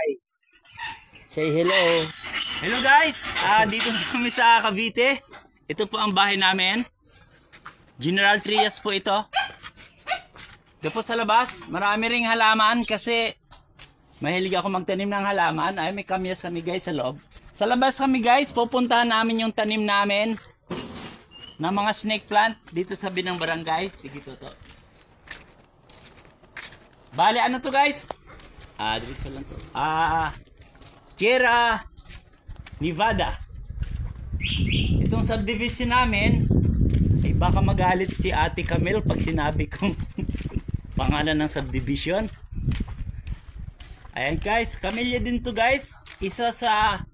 Hi. Say hello. Hello guys, dito kami sa Cavite. Ito po ang bahay namin. General Trias po ito. Dito sa labas, marami ring halaman kasi mahilig ako magtanim ng halaman. Ay, may kamyas kami guys sa loob. Sa labas kami guys, pupuntahan namin yung tanim namin ng mga snake plant dito sa binang barangay. Sige to. Bale, ano to guys? Diretso lang to. Sierra Nevada. Itong subdivision namin, ay baka magalit si Ate Camille pag sinabi kong pangalan ng subdivision. Ayan guys, Camellia din to guys. Isa sa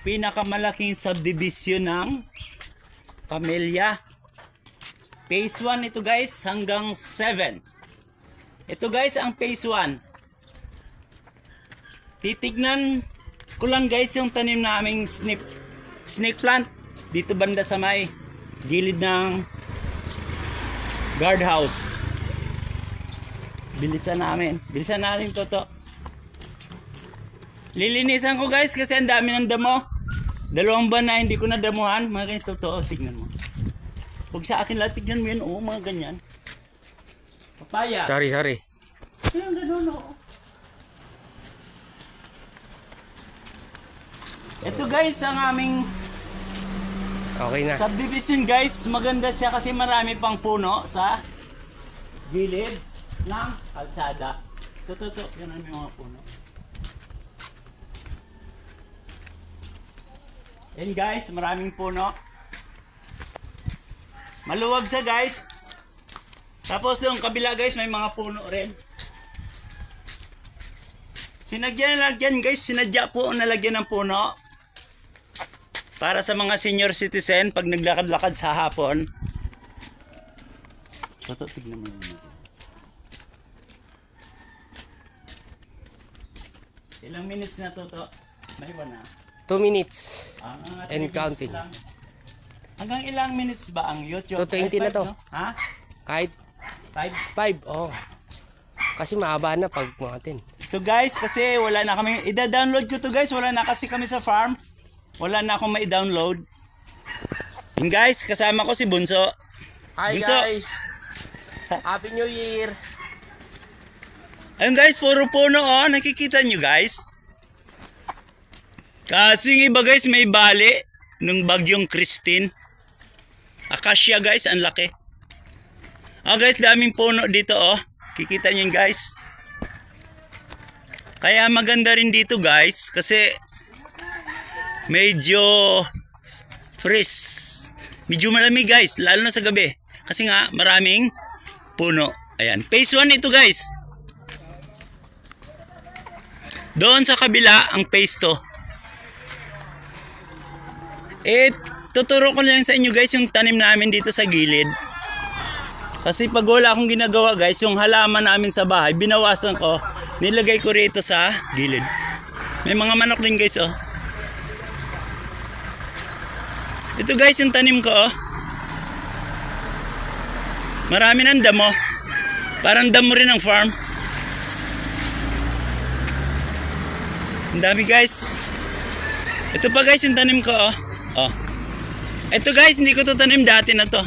pinakamalaking subdivision ng Camellia. Phase 1 ito guys hanggang 7. Ito guys ang phase 1. Titignan ko lang guys yung tanim naming snake plant dito banda sa may gilid ng guardhouse. Bilisan natin to. Lilinisan ko guys kasi ang dami ng damo. 2 buwan na hindi ko na damuhan. Mga ganito to, tignan mo. Huwag sa akin lang, tignan mo yun. Oo, mga ganyan. Papaya. Sorry. Ayun, gano'n o. Ito guys ang aming Okay na. subdivision guys. Maganda siya kasi marami pang puno sa gilid ng kalsada. Ito. Yan ang mga puno. Yan guys, maraming puno. Maluwag siya guys. Tapos yung kabila guys, may mga puno rin. Sinadya po ang nalagyan ng puno. Para sa mga senior citizen, pag naglakad-lakad sa hapon. Toto, tignan mo naman. Ilang minutes na to? May 1 na. 2 minutes. And 3 counting. minutes lang. Hanggang ilang minutes ba ang YouTube? 2:20 na to. No? Ha? Kahit 5? 5, oh. Kasi mahaba na pag mga 10. Ito guys, kasi wala na kami. I-download ko to guys. Wala na kasi kami sa farm. Wala na akong mai-download. Yung guys, kasama ko si Bunso. Hi Bunso. guys. Happy New Year. Ayun guys, puro puno oh. Nakikita nyo guys. Kasi yung iba guys, may bali ng bagyong Christine. Acacia guys, ang laki. Guys, daming puno dito oh. Kikita nyo guys. Kaya maganda rin dito guys, kasi medyo fresh. Medyo malamig guys, lalo na sa gabi. Kasi nga, maraming puno. Ayan, phase 1 ito guys. Doon sa kabila, ang phase 2. Tuturo ko lang sa inyo guys yung tanim namin dito sa gilid. Kasi pag wala akong ginagawa guys, yung halaman namin sa bahay, binawasan ko, nilagay ko rito sa gilid. May mga manok din guys oh. Ito guys yung tanim ko oh. Marami ng damo. Parang damo rin ng farm. Ang dami guys. Ito pa guys yung tanim ko oh. Ito guys, hindi ko to tanim dati na to.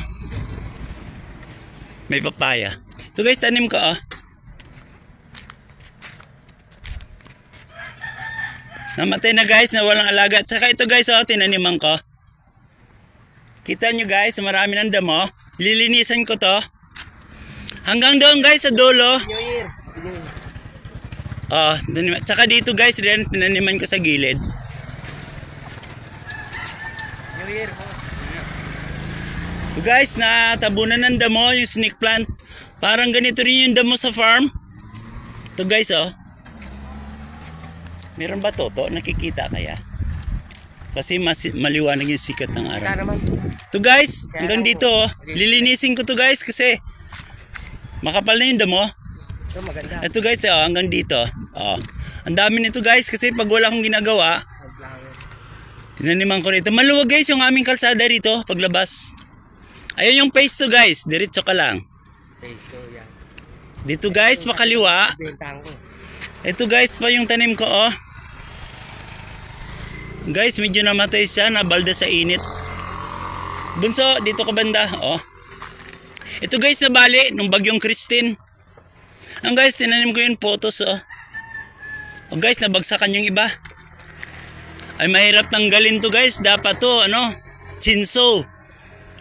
May papaya. Ito guys, tanim ko Namatay na guys, na walang alaga. Saka ito guys tinaniman ko. Kita nyo guys, marami ng damo. Lilinisan ko to. Hanggang doon guys sa dulo. New Year. Saka dito guys, rin tinaniman ko sa gilid. New Year. So guys, natabunan ng damo yung snake plant. Parang ganito rin yung damo sa farm. Ito guys Meron ba to? Nakikita kaya? Kasi maliwanag yung sikat ng araw. Ito guys, hanggang dito lilinisin ko to guys kasi makapal na yung damo. Ito maganda. Ito guys hanggang dito. Ang dami nito guys kasi pag wala akong ginagawa, tinaniman ko rito. Maluwag guys yung aming kalsada rito paglabas. Ayun yung phase 2 guys, diretso ka lang. Phase 2 yan. Dito guys, makaliwa. Bentahan ko. Ito guys pa yung tanim ko oh. Guys, medyo namatay siya, nabalda sa init. Bunso, dito ka banda, oh. Ito guys, nabali nung bagyong Christine. Ang guys, tinanim ko yung photos, oh. Oh guys, nabagsakan yung iba. Ay, mahirap tanggalin to guys. Dapat to, ano, chinso.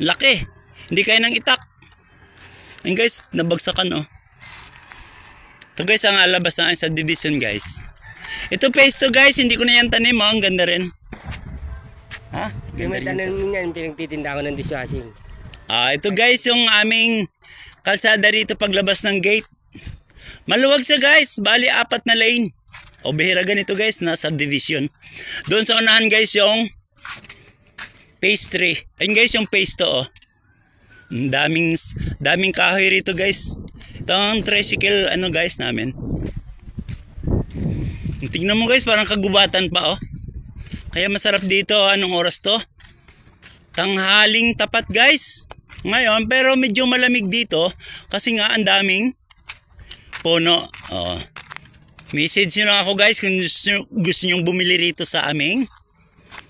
Laki. Hindi kaya nang itak. Ayun guys, nabagsakan, oh. Ito guys, ang alabas na sa division guys. Ito phase to guys, hindi ko na yan tanim, oh. Ang ganda rin. Ha? Yung may tanim niyan, pinagtitinda ko ng dishwashing. Ito guys, yung aming kalsada rito paglabas ng gate. Maluwag siya guys, bali 4 na lane. O bihira ganito guys, na subdivision. Doon sa unahan guys yung phase 3. Ayun guys yung phase 2 oh. Daming kahoy rito guys. Ito ang tricycle ano guys namin. Tingnan mo guys, parang kagubatan pa oh. Kaya masarap dito, anong oras to? Tanghaling tapat guys. Ngayon, pero medyo malamig dito kasi nga ang daming puno. Oh. Message nyo lang ako guys kung gusto nyo bumili rito sa aming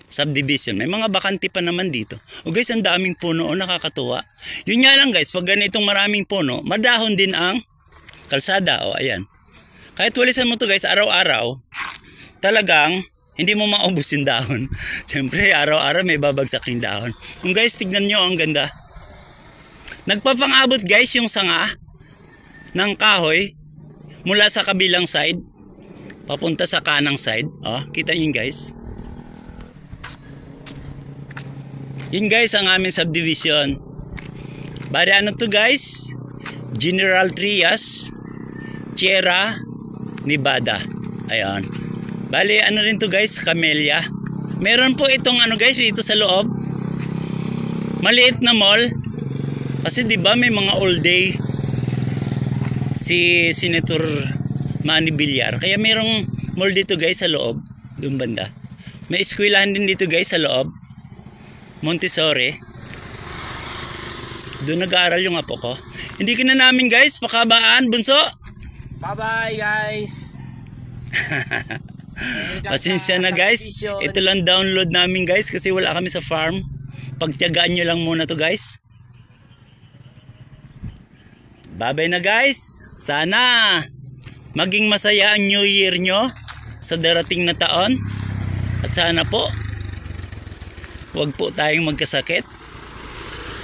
subdivision. May mga bakante pa naman dito. O guys, ang daming puno, nakakatuwa. Yun nga lang guys, pag ganitong maraming puno, madahon din ang kalsada. O ayan. Kahit walisan mo to guys, araw-araw, talagang hindi mo maubos yung dahon. Siyempre, araw-araw may babagsak yung dahon. Kung guys, tignan nyo, ang ganda. Nagpapangabot guys yung sanga ng kahoy mula sa kabilang side papunta sa kanang side. Oh, kita nyo guys. Yun guys ang aming subdivision. Bari ano to guys? General Trias, Sierra Nevada. Ayan. Bali, ano rin to guys, Camellia. Meron po itong ano guys, dito sa loob. Maliit na mall. Kasi 'di ba may mga all day si Senator Manny Villar. Kaya merong mall dito guys sa loob, doon banda. May eskwelahan din dito guys sa loob. Montessori. Doon nag-aaral yung apo ko. Hindi ka na namin guys, pakabaan, bunso. Bye-bye guys. Pasensya na guys. Ito lang download namin guys kasi wala kami sa farm. Pagtiyagaan nyo lang muna to guys. Bye-bye na guys. Sana maging masaya ang New Year nyo sa darating na taon. At sana po huwag po tayong magkasakit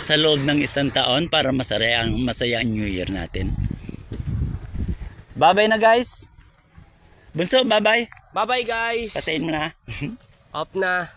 sa loob ng isang taon para masaya ang New Year natin. Bye-bye na guys. Bunso, bye-bye. Bye-bye guys. Patayin mo na. Off na.